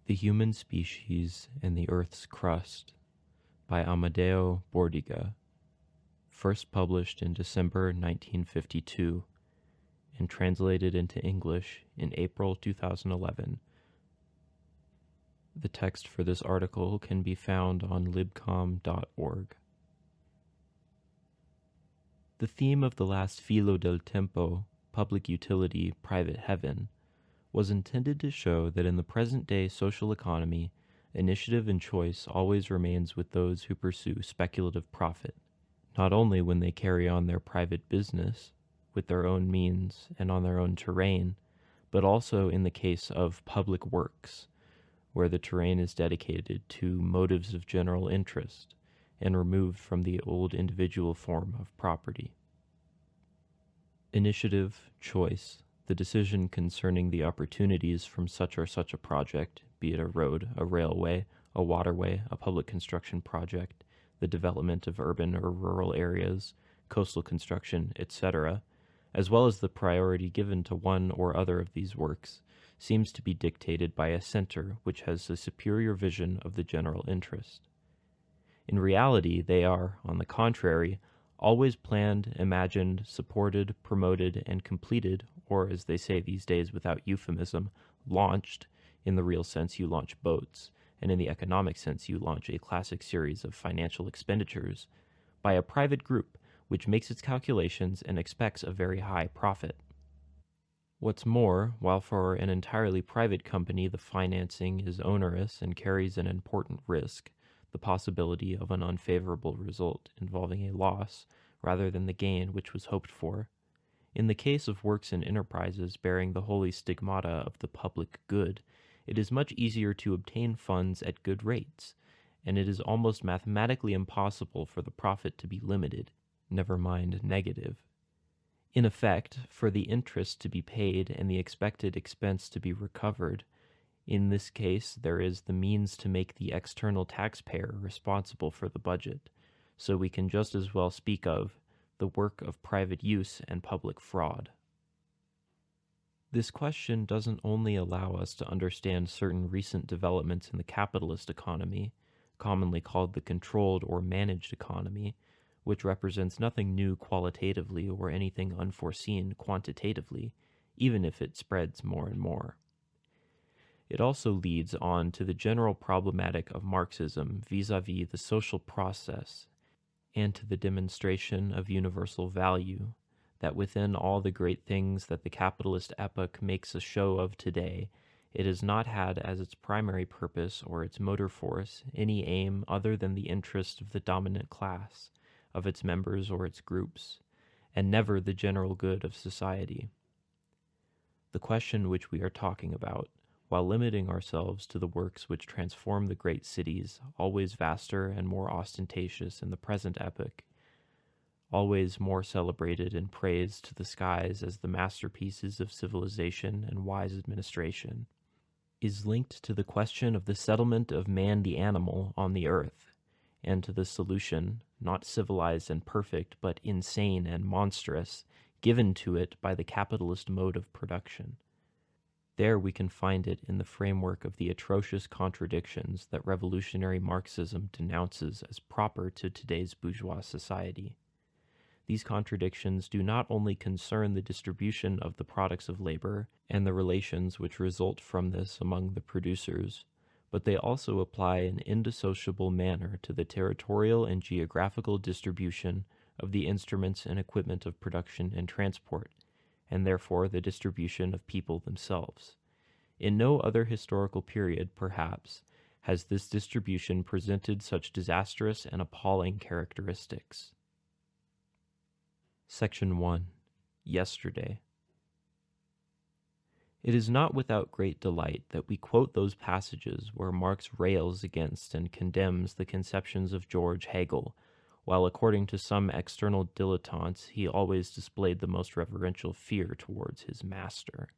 The Human Species and the Earth's Crust by Amadeo Bordiga, first published in December 1952 and translated into English in April 2011. The text for this article can be found on libcom.org. The theme of the last Filo del Tempo, Public Utility, Private Heaven, was intended to show that in the present-day social economy, initiative and choice always remains with those who pursue speculative profit, not only when they carry on their private business with their own means and on their own terrain, but also in the case of public works, where the terrain is dedicated to motives of general interest and removed from the old individual form of property. Initiative, choice, the decision concerning the opportunities from such or such a project, be it a road, a railway, a waterway, a public construction project, the development of urban or rural areas, coastal construction, etc., as well as the priority given to one or other of these works, seems to be dictated by a center which has a superior vision of the general interest. In reality, they are, on the contrary, always planned, imagined, supported, promoted, and completed, or as they say these days without euphemism, launched. In the real sense, you launch boats, and in the economic sense, you launch a classic series of financial expenditures, by a private group which makes its calculations and expects a very high profit. What's more, while for an entirely private company the financing is onerous and carries an important risk, the possibility of an unfavorable result involving a loss rather than the gain which was hoped for. In the case of works and enterprises bearing the holy stigmata of the public good, it is much easier to obtain funds at good rates, and it is almost mathematically impossible for the profit to be limited, never mind negative. In effect, for the interest to be paid and the expected expense to be recovered, in this case, there is the means to make the external taxpayer responsible for the budget, so we can just as well speak of the work of private use and public fraud. This question doesn't only allow us to understand certain recent developments in the capitalist economy, commonly called the controlled or managed economy, which represents nothing new qualitatively or anything unforeseen quantitatively, even if it spreads more and more. It also leads on to the general problematic of Marxism vis-à-vis the social process, and to the demonstration of universal value, that within all the great things that the capitalist epoch makes a show of today, it has not had as its primary purpose or its motor force any aim other than the interest of the dominant class, of its members or its groups, and never the general good of society. The question which we are talking about, while limiting ourselves to the works which transform the great cities, always vaster and more ostentatious in the present epoch, always more celebrated and praised to the skies as the masterpieces of civilization and wise administration, is linked to the question of the settlement of man the animal on the earth, and to the solution, not civilized and perfect, but insane and monstrous, given to it by the capitalist mode of production. There we can find it in the framework of the atrocious contradictions that revolutionary Marxism denounces as proper to today's bourgeois society. These contradictions do not only concern the distribution of the products of labor and the relations which result from this among the producers, but they also apply in indissociable manner to the territorial and geographical distribution of the instruments and equipment of production and transport, and therefore the distribution of people themselves. In no other historical period, perhaps, has this distribution presented such disastrous and appalling characteristics. Section 1. Yesterday. It is not without great delight that we quote those passages where Marx rails against and condemns the conceptions of George Hegel, while according to some external dilettantes he always displayed the most reverential fear towards his master.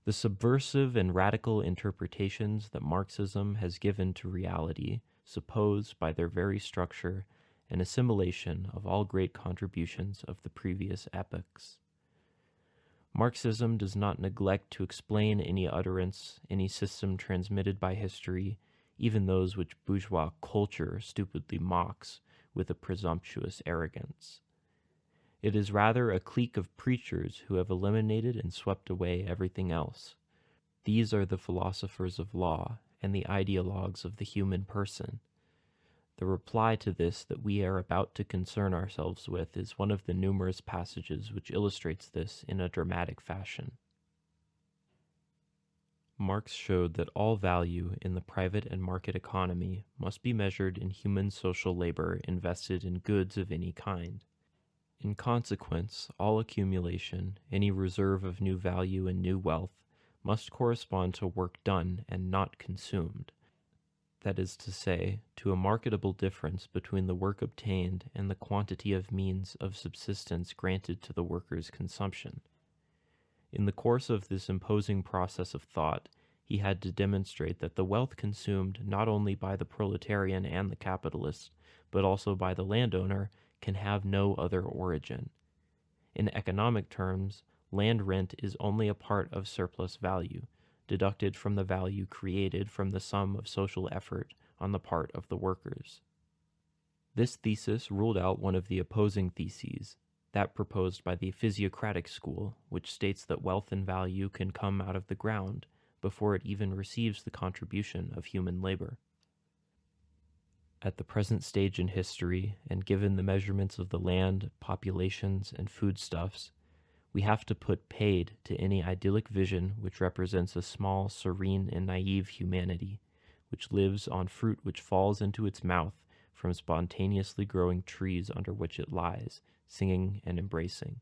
The subversive and radical interpretations that Marxism has given to reality suppose, by their very structure, an assimilation of all great contributions of the previous epochs. Marxism does not neglect to explain any utterance, any system transmitted by history, even those which bourgeois culture stupidly mocks with a presumptuous arrogance. It is rather a clique of preachers who have eliminated and swept away everything else. These are the philosophers of law and the ideologues of the human person. The reply to this that we are about to concern ourselves with is one of the numerous passages which illustrates this in a dramatic fashion. Marx showed that all value in the private and market economy must be measured in human social labor invested in goods of any kind. In consequence, all accumulation, any reserve of new value and new wealth, must correspond to work done and not consumed. That is to say, to a marketable difference between the work obtained and the quantity of means of subsistence granted to the worker's consumption. In the course of this imposing process of thought, he had to demonstrate that the wealth consumed not only by the proletarian and the capitalist, but also by the landowner, can have no other origin. In economic terms, land rent is only a part of surplus value, deducted from the value created from the sum of social effort on the part of the workers. This thesis ruled out one of the opposing theses, that proposed by the physiocratic school, which states that wealth and value can come out of the ground before it even receives the contribution of human labor. At the present stage in history, and given the measurements of the land, populations, and foodstuffs, we have to put paid to any idyllic vision which represents a small, serene, and naive humanity, which lives on fruit which falls into its mouth from spontaneously growing trees under which it lies, singing and embracing.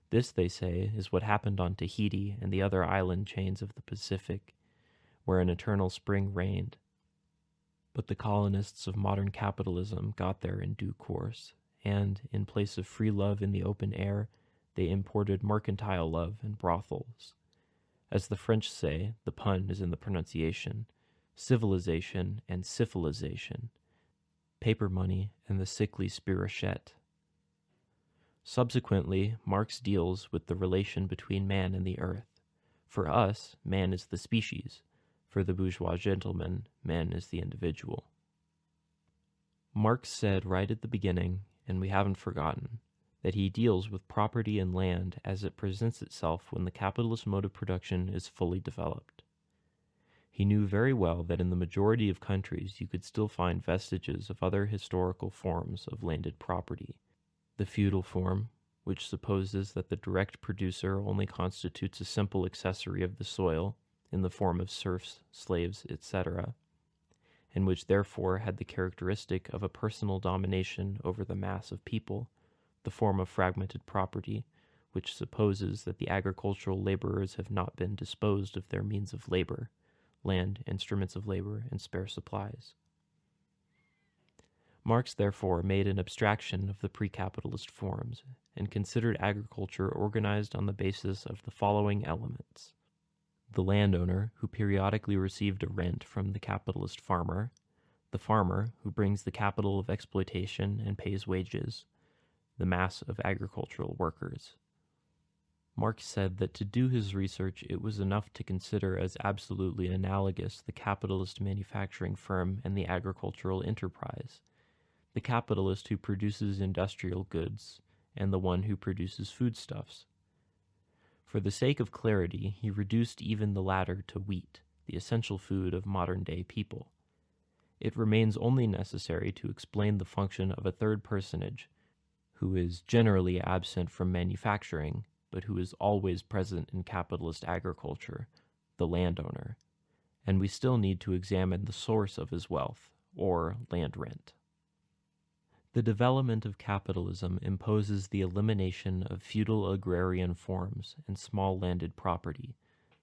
This, they say, is what happened on Tahiti and the other island chains of the Pacific, where an eternal spring reigned. But the colonists of modern capitalism got there in due course, and, in place of free love in the open air, they imported mercantile love and brothels. As the French say, the pun is in the pronunciation, civilization and syphilization, paper money and the sickly spirochet. Subsequently, Marx deals with the relation between man and the earth. For us, man is the species. For the bourgeois gentleman, man is the individual. Marx said right at the beginning, and we haven't forgotten, that he deals with property and land as it presents itself when the capitalist mode of production is fully developed. He knew very well that in the majority of countries you could still find vestiges of other historical forms of landed property. The feudal form, which supposes that the direct producer only constitutes a simple accessory of the soil, in the form of serfs, slaves, etc., and which therefore had the characteristic of a personal domination over the mass of people, the form of fragmented property, which supposes that the agricultural laborers have not been disposed of their means of labor, land, instruments of labor, and spare supplies. Marx therefore made an abstraction of the pre-capitalist forms, and considered agriculture organized on the basis of the following elements: the landowner, who periodically received a rent from the capitalist farmer, the farmer, who brings the capital of exploitation and pays wages, the mass of agricultural workers. Marx said that to do his research it was enough to consider as absolutely analogous the capitalist manufacturing firm and the agricultural enterprise, the capitalist who produces industrial goods and the one who produces foodstuffs. For the sake of clarity, he reduced even the latter to wheat, the essential food of modern-day people. It remains only necessary to explain the function of a third personage, who is generally absent from manufacturing, but who is always present in capitalist agriculture, the landowner, and we still need to examine the source of his wealth, or land rent. The development of capitalism imposes the elimination of feudal agrarian forms and small landed property,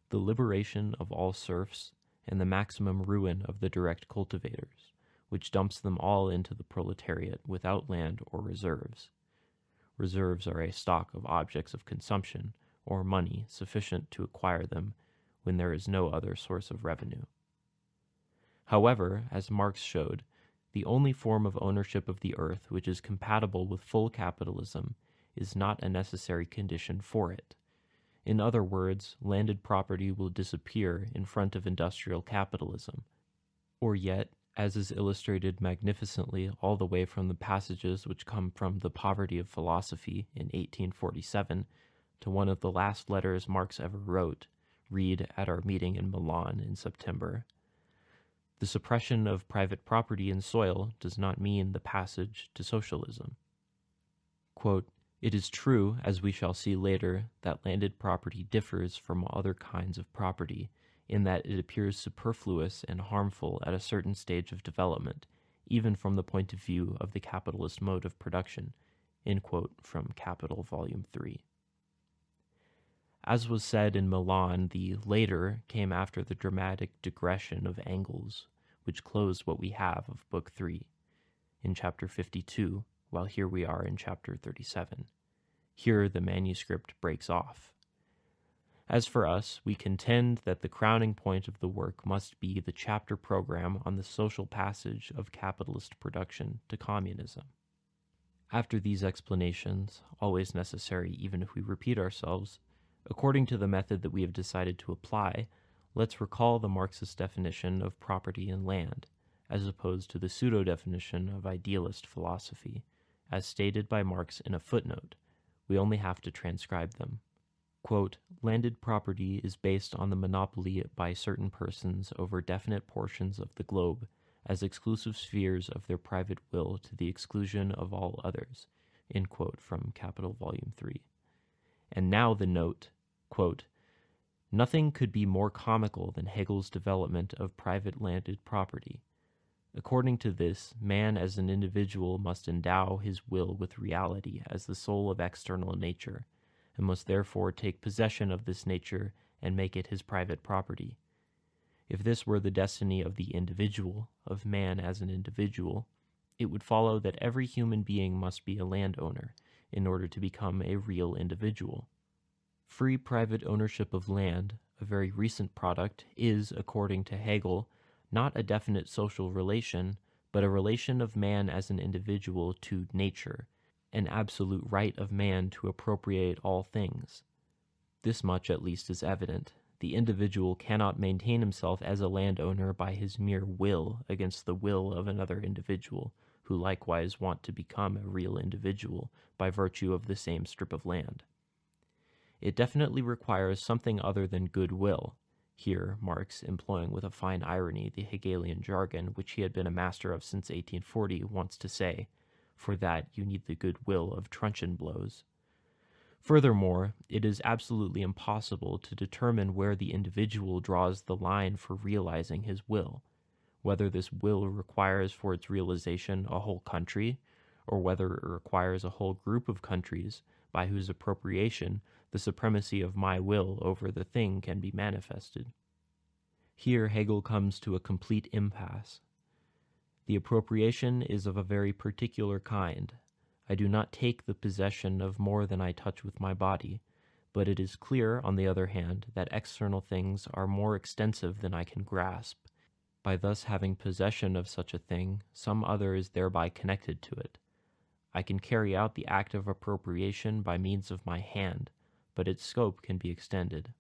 the liberation of all serfs, and the maximum ruin of the direct cultivators, which dumps them all into the proletariat without land or reserves. Reserves are a stock of objects of consumption, or money sufficient to acquire them when there is no other source of revenue. However, as Marx showed, the only form of ownership of the earth which is compatible with full capitalism is not a necessary condition for it. In other words, landed property will disappear in front of industrial capitalism. Or yet, as is illustrated magnificently all the way from the passages which come from The Poverty of Philosophy in 1847 to one of the last letters Marx ever wrote, read at our meeting in Milan in September. The suppression of private property in soil does not mean the passage to socialism. Quote, "It is true, as we shall see later, that landed property differs from other kinds of property, in that it appears superfluous and harmful at a certain stage of development, even from the point of view of the capitalist mode of production." End quote from Capital, Volume 3. As was said in Milan, the later came after the dramatic digression of Engels, which closed what we have of Book 3, in Chapter 52, while here we are in Chapter 37. Here the manuscript breaks off. As for us, we contend that the crowning point of the work must be the chapter program on the social passage of capitalist production to communism. After these explanations, always necessary even if we repeat ourselves, according to the method that we have decided to apply, let's recall the Marxist definition of property and land, as opposed to the pseudo-definition of idealist philosophy, as stated by Marx in a footnote. We only have to transcribe them. Quote, "Landed property is based on the monopoly by certain persons over definite portions of the globe as exclusive spheres of their private will to the exclusion of all others." End quote from Capital, Volume 3. And now the note, quote, "Nothing could be more comical than Hegel's development of private landed property. According to this, man as an individual must endow his will with reality as the soul of external nature, and must therefore take possession of this nature and make it his private property. If this were the destiny of the individual, of man as an individual, it would follow that every human being must be a landowner in order to become a real individual. Free private ownership of land, a very recent product, is, according to Hegel, not a definite social relation, but a relation of man as an individual to nature, an absolute right of man to appropriate all things. This much at least is evident. The individual cannot maintain himself as a landowner by his mere will against the will of another individual, who likewise want to become a real individual by virtue of the same strip of land. It definitely requires something other than goodwill." Here Marx, employing with a fine irony the Hegelian jargon which he had been a master of since 1840, wants to say, "For that you need the goodwill of truncheon blows." Furthermore, it is absolutely impossible to determine where the individual draws the line for realizing his will, whether this will requires for its realization a whole country, or whether it requires a whole group of countries by whose appropriation the supremacy of my will over the thing can be manifested. Here Hegel comes to a complete impasse. The appropriation is of a very particular kind. I do not take the possession of more than I touch with my body, but it is clear, on the other hand, that external things are more extensive than I can grasp. By thus having possession of such a thing, some other is thereby connected to it. I can carry out the act of appropriation by means of my hand, but its scope can be extended.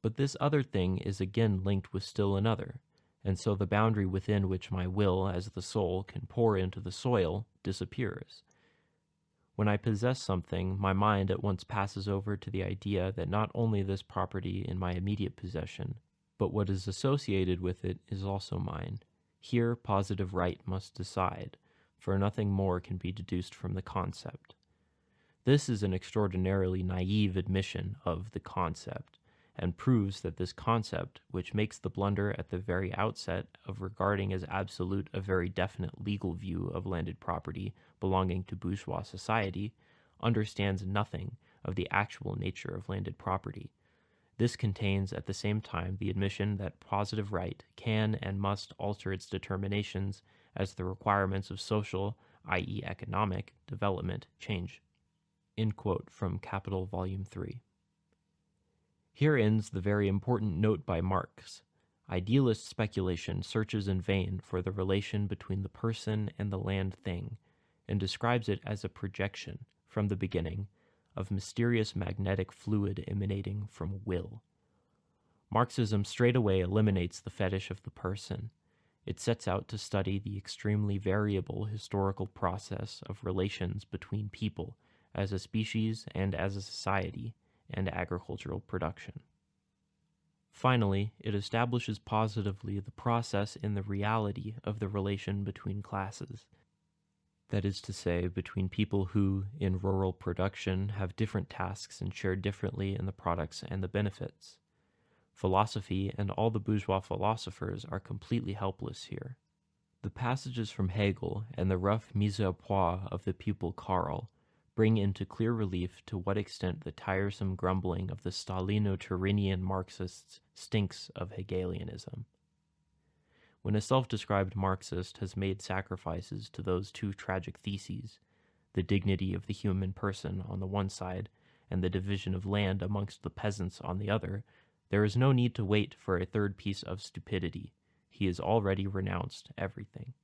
But this other thing is again linked with still another, and so the boundary within which my will, as the soul, can pour into the soil disappears. When I possess something, my mind at once passes over to the idea that not only this property in my immediate possession, but what is associated with it is also mine. Here positive right must decide, for nothing more can be deduced from the concept. This is an extraordinarily naive admission of the concept, and proves that this concept, which makes the blunder at the very outset of regarding as absolute a very definite legal view of landed property belonging to bourgeois society, understands nothing of the actual nature of landed property. This contains at the same time the admission that positive right can and must alter its determinations as the requirements of social, i.e. economic, development change. End quote from Capital, Volume 3. Here ends the very important note by Marx. Idealist speculation searches in vain for the relation between the person and the land thing, and describes it as a projection, from the beginning, of mysterious magnetic fluid emanating from will. Marxism straightaway eliminates the fetish of the person. It sets out to study the extremely variable historical process of relations between people as a species and as a society, and agricultural production. Finally, it establishes positively the process in the reality of the relation between classes. That is to say, between people who, in rural production, have different tasks and share differently in the products and the benefits. Philosophy and all the bourgeois philosophers are completely helpless here. The passages from Hegel and the rough mise au point of the pupil Karl bring into clear relief to what extent the tiresome grumbling of the Stalino-Turinian Marxists stinks of Hegelianism. When a self-described Marxist has made sacrifices to those two tragic theses, the dignity of the human person on the one side and the division of land amongst the peasants on the other, there is no need to wait for a third piece of stupidity. He has already renounced everything.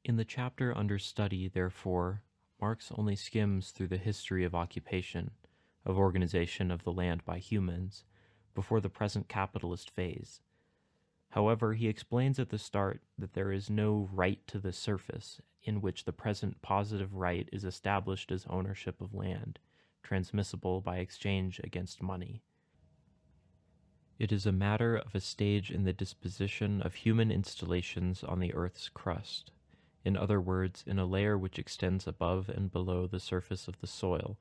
In the chapter under study, therefore, Marx only skims through the history of occupation, of organization of the land by humans, before the present capitalist phase. However, he explains at the start that there is no right to the surface in which the present positive right is established as ownership of land, transmissible by exchange against money. It is a matter of a stage in the disposition of human installations on the earth's crust. In other words, in a layer which extends above and below the surface of the soil.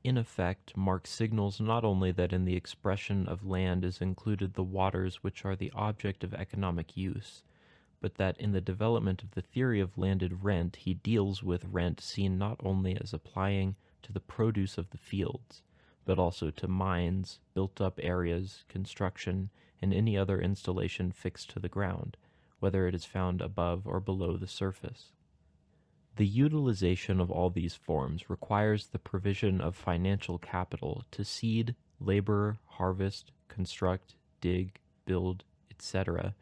In effect, Marx signals not only that in the expression of land is included the waters which are the object of economic use, but that in the development of the theory of landed rent he deals with rent seen not only as applying to the produce of the fields, but also to mines, built-up areas, construction, and any other installation fixed to the ground, whether it is found above or below the surface. The utilization of all these forms requires the provision of financial capital to seed, labor, harvest, construct, dig, build, etc.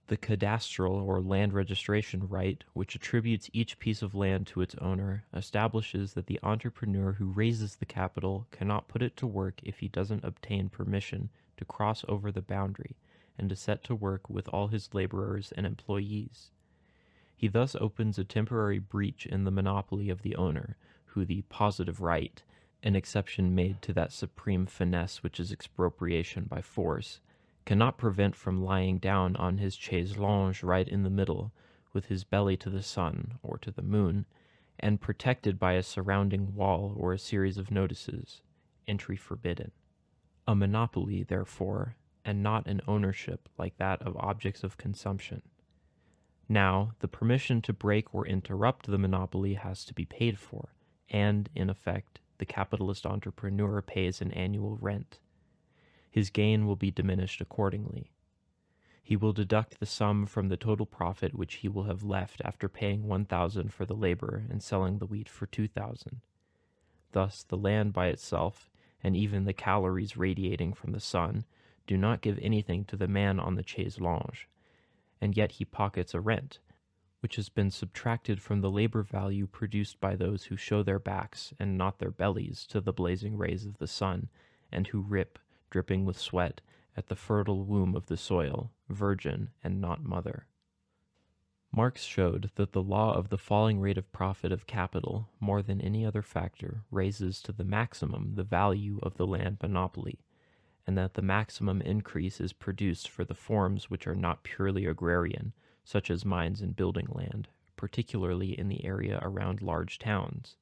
The cadastral or land registration right, which attributes each piece of land to its owner, establishes that the entrepreneur who raises the capital cannot put it to work if he doesn't obtain permission to cross over the boundary and to set to work with all his laborers and employees. He thus opens a temporary breach in the monopoly of the owner, who the positive right, an exception made to that supreme finesse which is expropriation by force, cannot prevent from lying down on his chaise longue right in the middle, with his belly to the sun or to the moon, and protected by a surrounding wall or a series of notices, entry forbidden. A monopoly, therefore, and not an ownership like that of objects of consumption. Now, the permission to break or interrupt the monopoly has to be paid for, and, in effect, the capitalist entrepreneur pays an annual rent. His gain will be diminished accordingly. He will deduct the sum from the total profit which he will have left after paying 1,000 for the labor and selling the wheat for 2,000. Thus, the land by itself, and even the calories radiating from the sun, do not give anything to the man on the chaise longue, and yet he pockets a rent, which has been subtracted from the labor value produced by those who show their backs and not their bellies to the blazing rays of the sun, and who rip, dripping with sweat, at the fertile womb of the soil, virgin and not mother. Marx showed that the law of the falling rate of profit of capital, more than any other factor, raises to the maximum the value of the land monopoly, and that the maximum increase is produced for the forms which are not purely agrarian, such as mines and building land, particularly in the area around large towns.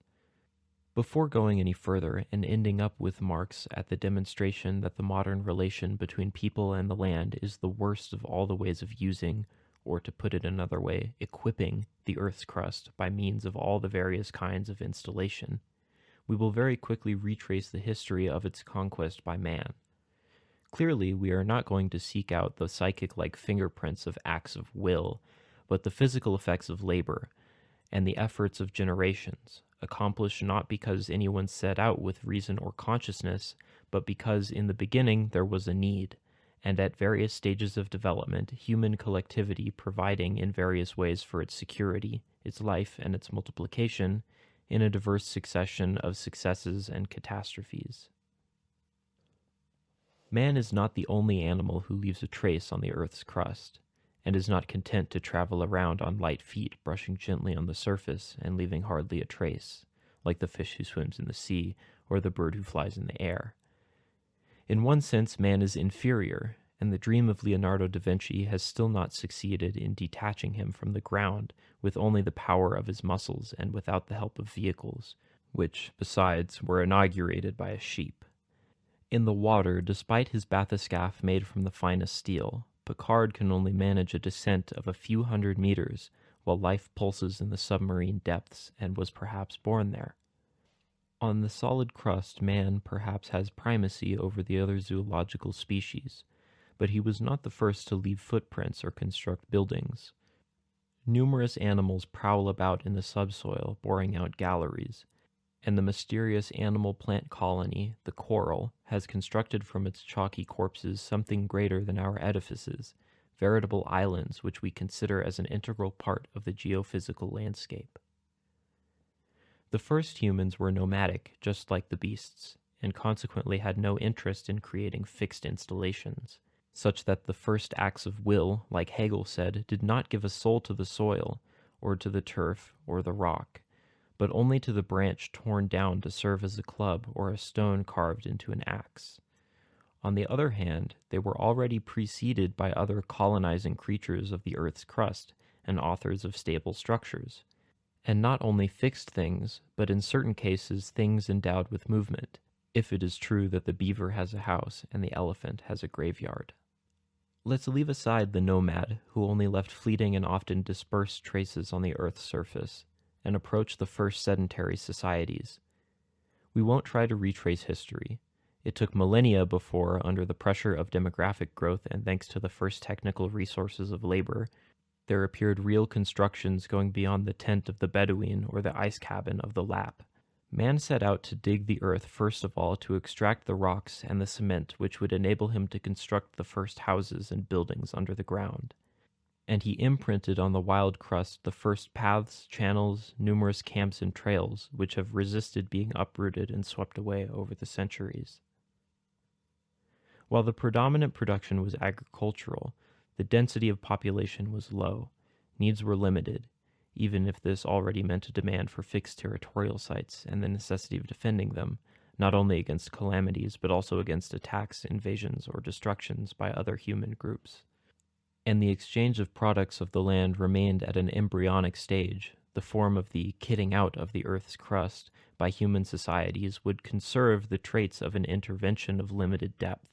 Before going any further and ending up with Marx at the demonstration that the modern relation between people and the land is the worst of all the ways of using, or to put it another way, equipping the earth's crust by means of all the various kinds of installation, we will very quickly retrace the history of its conquest by man. Clearly, we are not going to seek out the psychic-like fingerprints of acts of will, but the physical effects of labor, and the efforts of generations, accomplished not because anyone set out with reason or consciousness, but because in the beginning there was a need, and at various stages of development, human collectivity providing in various ways for its security, its life, and its multiplication, in a diverse succession of successes and catastrophes. Man is not the only animal who leaves a trace on the Earth's crust, and is not content to travel around on light feet, brushing gently on the surface and leaving hardly a trace, like the fish who swims in the sea or the bird who flies in the air. In one sense, man is inferior, and the dream of Leonardo da Vinci has still not succeeded in detaching him from the ground with only the power of his muscles and without the help of vehicles, which, besides, were inaugurated by a sheep. In the water, despite his bathyscaphe made from the finest steel, Picard can only manage a descent of a few hundred meters, while life pulses in the submarine depths and was perhaps born there. On the solid crust, man perhaps has primacy over the other zoological species, but he was not the first to leave footprints or construct buildings. Numerous animals prowl about in the subsoil, boring out galleries, and the mysterious animal-plant colony, the coral, has constructed from its chalky corpses something greater than our edifices, veritable islands which we consider as an integral part of the geophysical landscape. The first humans were nomadic, just like the beasts, and consequently had no interest in creating fixed installations, such that the first acts of will, like Hegel said, did not give a soul to the soil, or to the turf, or the rock, but only to the branch torn down to serve as a club or a stone carved into an axe. On the other hand, they were already preceded by other colonizing creatures of the Earth's crust and authors of stable structures, and not only fixed things, but in certain cases things endowed with movement, if it is true that the beaver has a house and the elephant has a graveyard. Let's leave aside the nomad, who only left fleeting and often dispersed traces on the Earth's surface, and approach the first sedentary societies. We won't try to retrace history. It took millennia before, under the pressure of demographic growth and thanks to the first technical resources of labor, there appeared real constructions going beyond the tent of the Bedouin or the ice cabin of the Lapp. Man set out to dig the earth first of all to extract the rocks and the cement which would enable him to construct the first houses and buildings under the ground. And he imprinted on the wild crust the first paths, channels, numerous camps and trails which have resisted being uprooted and swept away over the centuries. While the predominant production was agricultural, the density of population was low, needs were limited, even if this already meant a demand for fixed territorial sites and the necessity of defending them, not only against calamities but also against attacks, invasions, or destructions by other human groups. And the exchange of products of the land remained at an embryonic stage. The form of the kitting out of the Earth's crust by human societies would conserve the traits of an intervention of limited depth.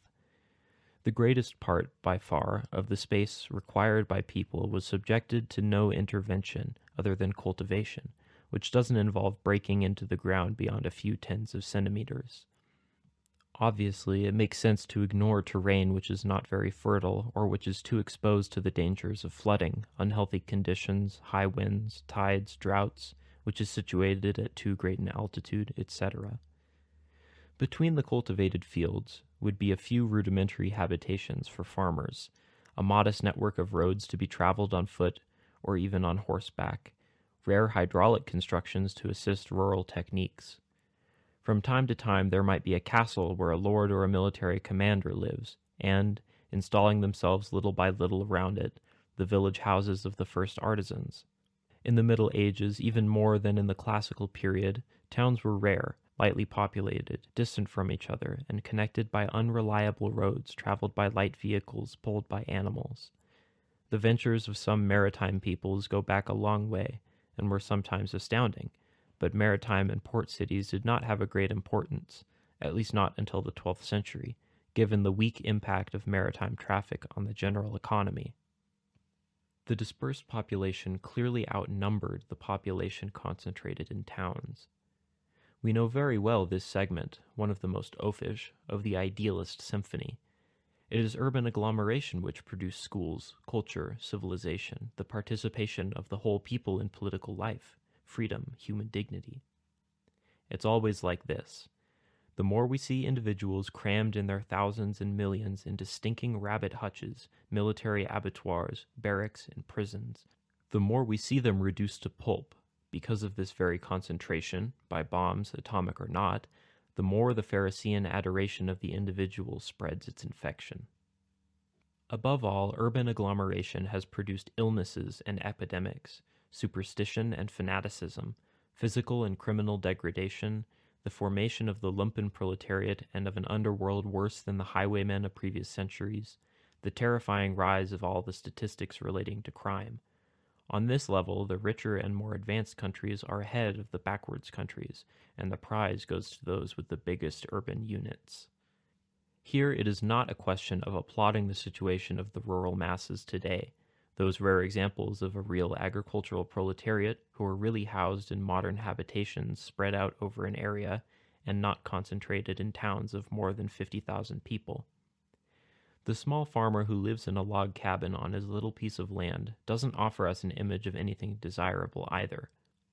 The greatest part, by far, of the space required by people was subjected to no intervention other than cultivation, which doesn't involve breaking into the ground beyond a few tens of centimeters. Obviously, it makes sense to ignore terrain which is not very fertile or which is too exposed to the dangers of flooding, unhealthy conditions, high winds, tides, droughts, which is situated at too great an altitude, etc. Between the cultivated fields would be a few rudimentary habitations for farmers, a modest network of roads to be traveled on foot or even on horseback, rare hydraulic constructions to assist rural techniques. From time to time there might be a castle where a lord or a military commander lives, and, installing themselves little by little around it, the village houses of the first artisans. In the Middle Ages, even more than in the classical period, towns were rare, lightly populated, distant from each other, and connected by unreliable roads traveled by light vehicles pulled by animals. The ventures of some maritime peoples go back a long way, and were sometimes astounding, but maritime and port cities did not have a great importance, at least not until the 12th century, given the weak impact of maritime traffic on the general economy. The dispersed population clearly outnumbered the population concentrated in towns. We know very well this segment, one of the most oafish, of the idealist symphony. It is urban agglomeration which produced schools, culture, civilization, the participation of the whole people in political life, freedom, human dignity. It's always like this. The more we see individuals crammed in their thousands and millions into stinking rabbit hutches, military abattoirs, barracks, and prisons, the more we see them reduced to pulp, because of this very concentration, by bombs, atomic or not, the more the Pharisaian adoration of the individual spreads its infection. Above all, urban agglomeration has produced illnesses and epidemics, superstition and fanaticism, physical and criminal degradation, the formation of the lumpen proletariat and of an underworld worse than the highwaymen of previous centuries, the terrifying rise of all the statistics relating to crime. On this level, the richer and more advanced countries are ahead of the backwards countries, and the prize goes to those with the biggest urban units. Here it is not a question of applauding the situation of the rural masses today, those rare examples of a real agricultural proletariat who are really housed in modern habitations spread out over an area and not concentrated in towns of more than 50,000 people. The small farmer who lives in a log cabin on his little piece of land doesn't offer us an image of anything desirable either.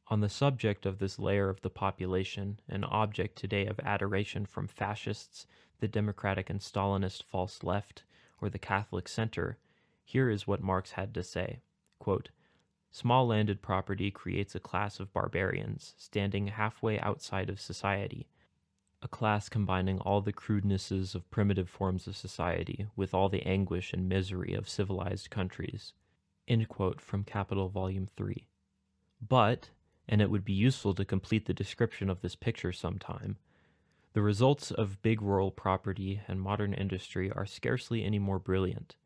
On the subject of this layer of the population, an object today of adoration from fascists, the democratic and Stalinist false left, or the Catholic center, here is what Marx had to say. Quote, "Small landed property creates a class of barbarians, standing halfway outside of society, a class combining all the crudenesses of primitive forms of society with all the anguish and misery of civilized countries." End quote from Capital Volume 3. But, and it would be useful to complete the description of this picture sometime, the results of big rural property and modern industry are scarcely any more brilliant.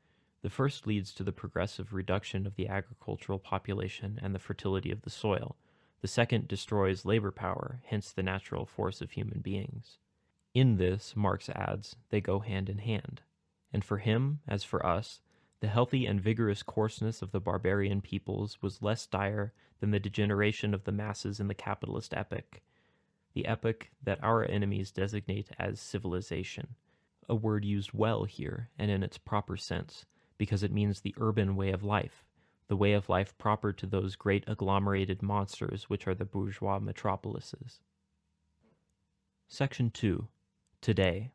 The first leads to the progressive reduction of the agricultural population and the fertility of the soil. The second destroys labor power, hence the natural force of human beings. In this, Marx adds, they go hand in hand. And for him, as for us, the healthy and vigorous coarseness of the barbarian peoples was less dire than the degeneration of the masses in the capitalist epoch, the epoch that our enemies designate as civilization, a word used well here and in its proper sense, because it means the urban way of life, the way of life proper to those great agglomerated monsters which are the bourgeois metropolises. Section 2. Today.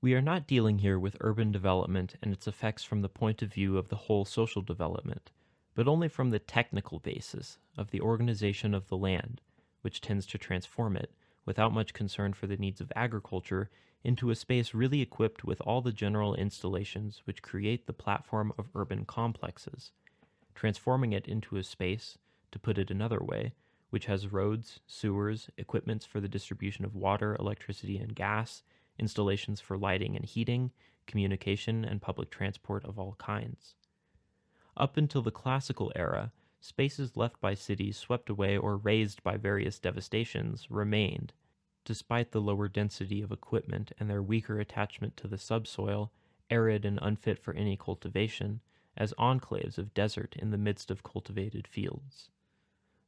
We are not dealing here with urban development and its effects from the point of view of the whole social development, but only from the technical basis of the organization of the land, which tends to transform it, without much concern for the needs of agriculture, into a space really equipped with all the general installations which create the platform of urban complexes, transforming it into a space, to put it another way, which has roads, sewers, equipments for the distribution of water, electricity, and gas, installations for lighting and heating, communication, and public transport of all kinds. Up until the classical era, spaces left by cities swept away or razed by various devastations remained, despite the lower density of equipment and their weaker attachment to the subsoil, arid and unfit for any cultivation, as enclaves of desert in the midst of cultivated fields.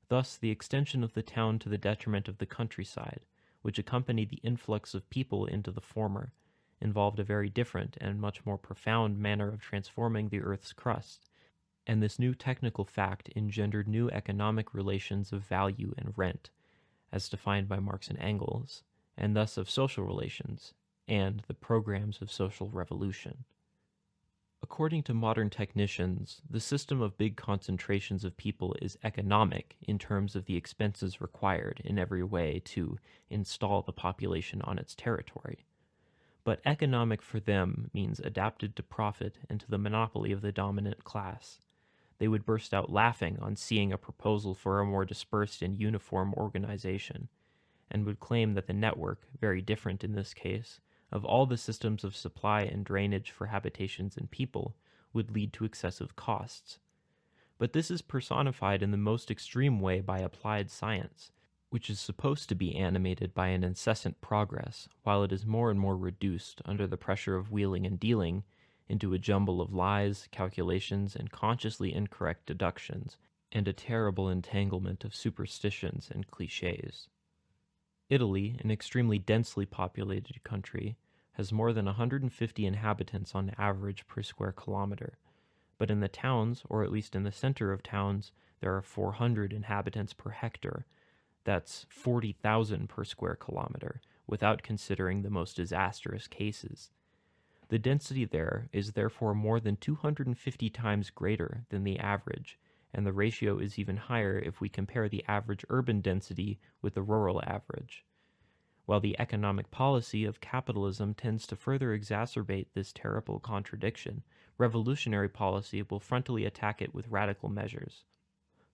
Thus, the extension of the town to the detriment of the countryside, which accompanied the influx of people into the former, involved a very different and much more profound manner of transforming the earth's crust, and this new technical fact engendered new economic relations of value and rent, as defined by Marx and Engels, and thus of social relations, and the programs of social revolution. According to modern technicians, the system of big concentrations of people is economic in terms of the expenses required in every way to install the population on its territory. But economic for them means adapted to profit and to the monopoly of the dominant class. They would burst out laughing on seeing a proposal for a more dispersed and uniform organization, and would claim that the network, very different in this case, of all the systems of supply and drainage for habitations and people, would lead to excessive costs. But this is personified in the most extreme way by applied science, which is supposed to be animated by an incessant progress, while it is more and more reduced under the pressure of wheeling and dealing into a jumble of lies, calculations, and consciously incorrect deductions, and a terrible entanglement of superstitions and cliches. Italy, an extremely densely populated country, has more than 150 inhabitants on average per square kilometer, but in the towns, or at least in the center of towns, there are 400 inhabitants per hectare. That's 40,000 per square kilometer, without considering the most disastrous cases. The density there is therefore more than 250 times greater than the average, and the ratio is even higher if we compare the average urban density with the rural average. While the economic policy of capitalism tends to further exacerbate this terrible contradiction, revolutionary policy will frontally attack it with radical measures.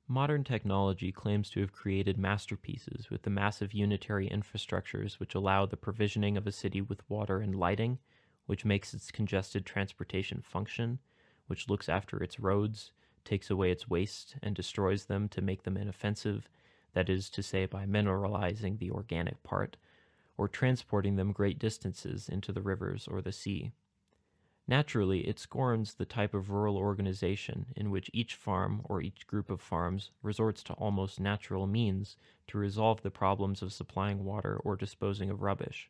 Modern technology claims to have created masterpieces with the massive unitary infrastructures which allow the provisioning of a city with water and lighting, which makes its congested transportation function, which looks after its roads, takes away its waste, and destroys them to make them inoffensive, that is to say by mineralizing the organic part, or transporting them great distances into the rivers or the sea. Naturally, it scorns the type of rural organization in which each farm or each group of farms resorts to almost natural means to resolve the problems of supplying water or disposing of rubbish.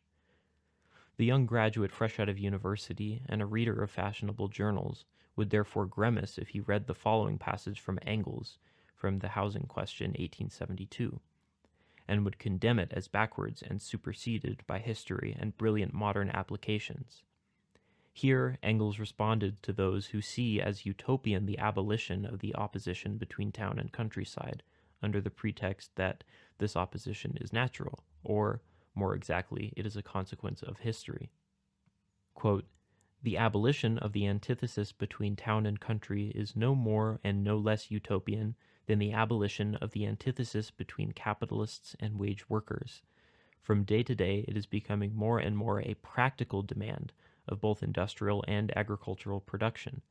The young graduate fresh out of university and a reader of fashionable journals would therefore grimace if he read the following passage from Engels from The Housing Question, 1872, and would condemn it as backwards and superseded by history and brilliant modern applications. Here, Engels responded to those who see as utopian the abolition of the opposition between town and countryside, under the pretext that this opposition is natural, or, more exactly, it is a consequence of history. Quote, "The abolition of the antithesis between town and country is no more and no less utopian than the abolition of the antithesis between capitalists and wage workers. From day to day, it is becoming more and more a practical demand of both industrial and agricultural production.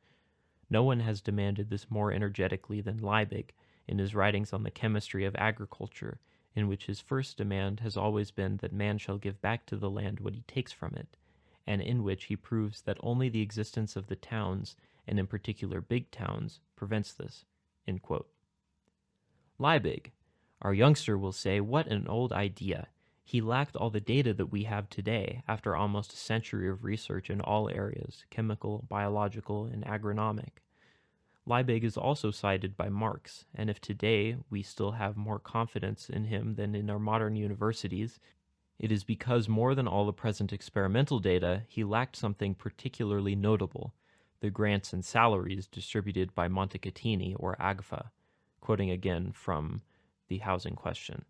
No one has demanded this more energetically than Liebig in his writings on the chemistry of agriculture, in which his first demand has always been that man shall give back to the land what he takes from it, and in which he proves that only the existence of the towns, and in particular big towns, prevents this." End quote. Liebig, our youngster will say, what an old idea. He lacked all the data that we have today after almost a century of research in all areas, chemical, biological, and agronomic. Liebig is also cited by Marx, and if today we still have more confidence in him than in our modern universities, it is because more than all the present experimental data, he lacked something particularly notable, the grants and salaries distributed by Montecatini or AGFA, quoting again from The Housing Question.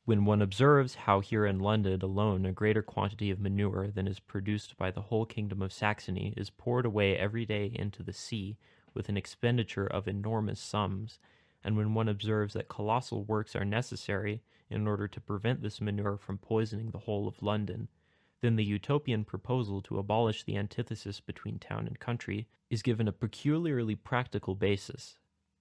"When one observes how here in London alone a greater quantity of manure than is produced by the whole kingdom of Saxony is poured away every day into the sea with an expenditure of enormous sums, and when one observes that colossal works are necessary in order to prevent this manure from poisoning the whole of London, then the utopian proposal to abolish the antithesis between town and country is given a peculiarly practical basis,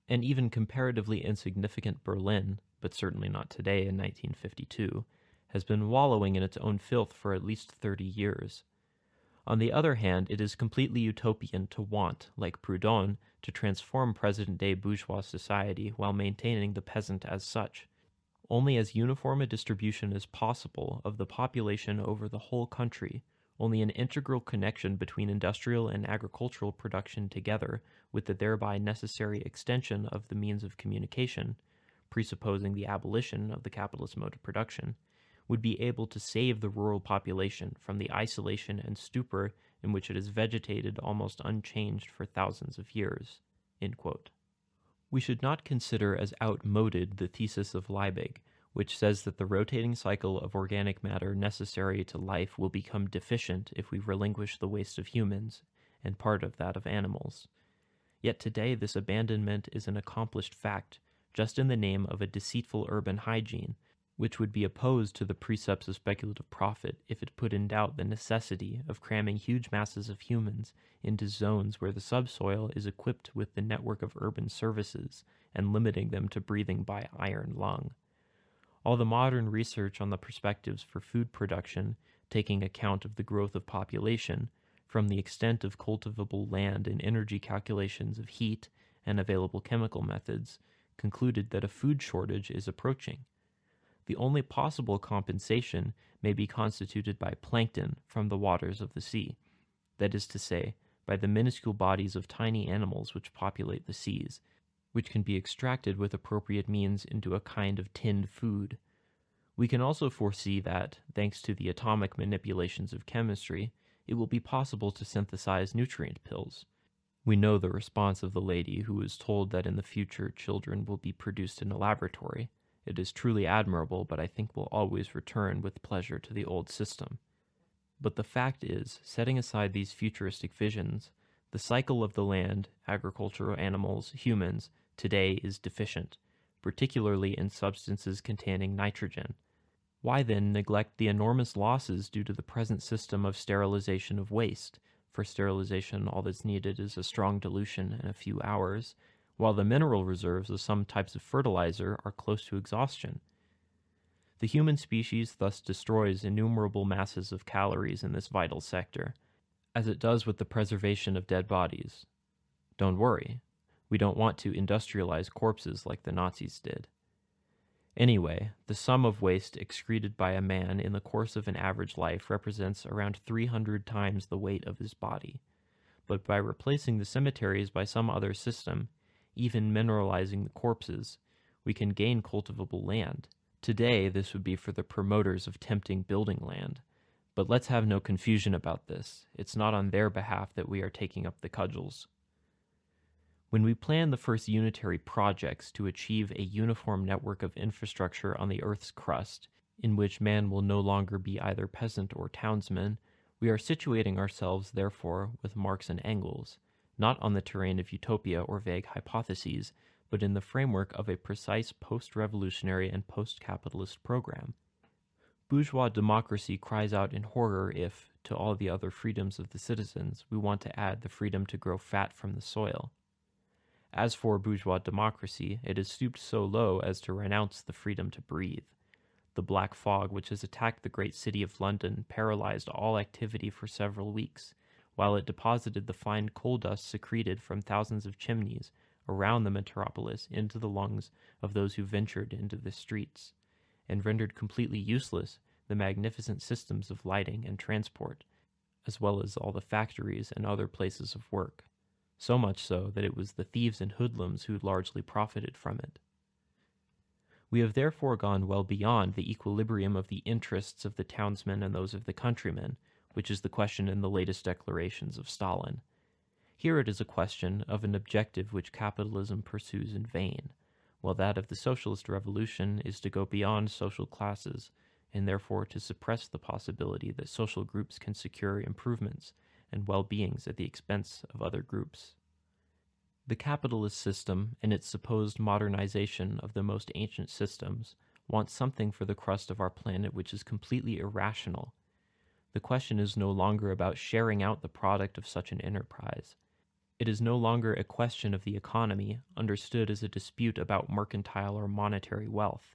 and even comparatively insignificant Berlin, but certainly not today in 1952, has been wallowing in its own filth for at least 30 years. On the other hand, it is completely utopian to want, like Proudhon, to transform present-day bourgeois society while maintaining the peasant as such. Only as uniform a distribution as possible of the population over the whole country, only an integral connection between industrial and agricultural production together with the thereby necessary extension of the means of communication, presupposing the abolition of the capitalist mode of production, would be able to save the rural population from the isolation and stupor in which it has vegetated almost unchanged for thousands of years." End quote. We should not consider as outmoded the thesis of Liebig, which says that the rotating cycle of organic matter necessary to life will become deficient if we relinquish the waste of humans, and part of that of animals. Yet today this abandonment is an accomplished fact, just in the name of a deceitful urban hygiene, which would be opposed to the precepts of speculative profit if it put in doubt the necessity of cramming huge masses of humans into zones where the subsoil is equipped with the network of urban services and limiting them to breathing by iron lung. All the modern research on the perspectives for food production, taking account of the growth of population, from the extent of cultivable land and energy calculations of heat and available chemical methods, concluded that a food shortage is approaching. The only possible compensation may be constituted by plankton from the waters of the sea, that is to say, by the minuscule bodies of tiny animals which populate the seas, which can be extracted with appropriate means into a kind of tinned food. We can also foresee that, thanks to the atomic manipulations of chemistry, it will be possible to synthesize nutrient pills. We know the response of the lady who was told that in the future children will be produced in a laboratory. It is truly admirable, but I think we'll always return with pleasure to the old system. But the fact is, setting aside these futuristic visions, the cycle of the land, agricultural animals, humans, today is deficient, particularly in substances containing nitrogen. Why then neglect the enormous losses due to the present system of sterilization of waste? For sterilization, all that's needed is a strong dilution in a few hours, while the mineral reserves of some types of fertilizer are close to exhaustion. The human species thus destroys innumerable masses of calories in this vital sector, as it does with the preservation of dead bodies. Don't worry, we don't want to industrialize corpses like the Nazis did. Anyway, the sum of waste excreted by a man in the course of an average life represents around 300 times the weight of his body. But by replacing the cemeteries by some other system, even mineralizing the corpses, we can gain cultivable land. Today, this would be for the promoters of tempting building land. But let's have no confusion about this. It's not on their behalf that we are taking up the cudgels. When we plan the first unitary projects to achieve a uniform network of infrastructure on the Earth's crust, in which man will no longer be either peasant or townsman, we are situating ourselves, therefore, with Marx and Engels, not on the terrain of utopia or vague hypotheses, but in the framework of a precise post-revolutionary and post-capitalist program. Bourgeois democracy cries out in horror if, to all the other freedoms of the citizens, we want to add the freedom to grow fat from the soil. As for bourgeois democracy, it has stooped so low as to renounce the freedom to breathe. The black fog which has attacked the great city of London paralyzed all activity for several weeks, while it deposited the fine coal dust secreted from thousands of chimneys around the metropolis into the lungs of those who ventured into the streets, and rendered completely useless the magnificent systems of lighting and transport, as well as all the factories and other places of work. So much so that it was the thieves and hoodlums who largely profited from it. We have therefore gone well beyond the equilibrium of the interests of the townsmen and those of the countrymen, which is the question in the latest declarations of Stalin. Here it is a question of an objective which capitalism pursues in vain, while that of the socialist revolution is to go beyond social classes, and therefore to suppress the possibility that social groups can secure improvements and well-beings at the expense of other groups. The capitalist system, in its supposed modernization of the most ancient systems, wants something for the crust of our planet which is completely irrational. The question is no longer about sharing out the product of such an enterprise. It is no longer a question of the economy, understood as a dispute about mercantile or monetary wealth.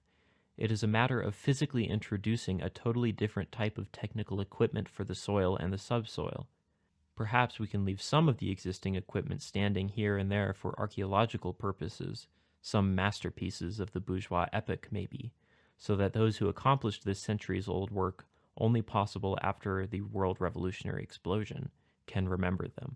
It is a matter of physically introducing a totally different type of technical equipment for the soil and the subsoil. Perhaps we can leave some of the existing equipment standing here and there for archaeological purposes, some masterpieces of the bourgeois epoch maybe, so that those who accomplished this centuries-old work, only possible after the world revolutionary explosion, can remember them.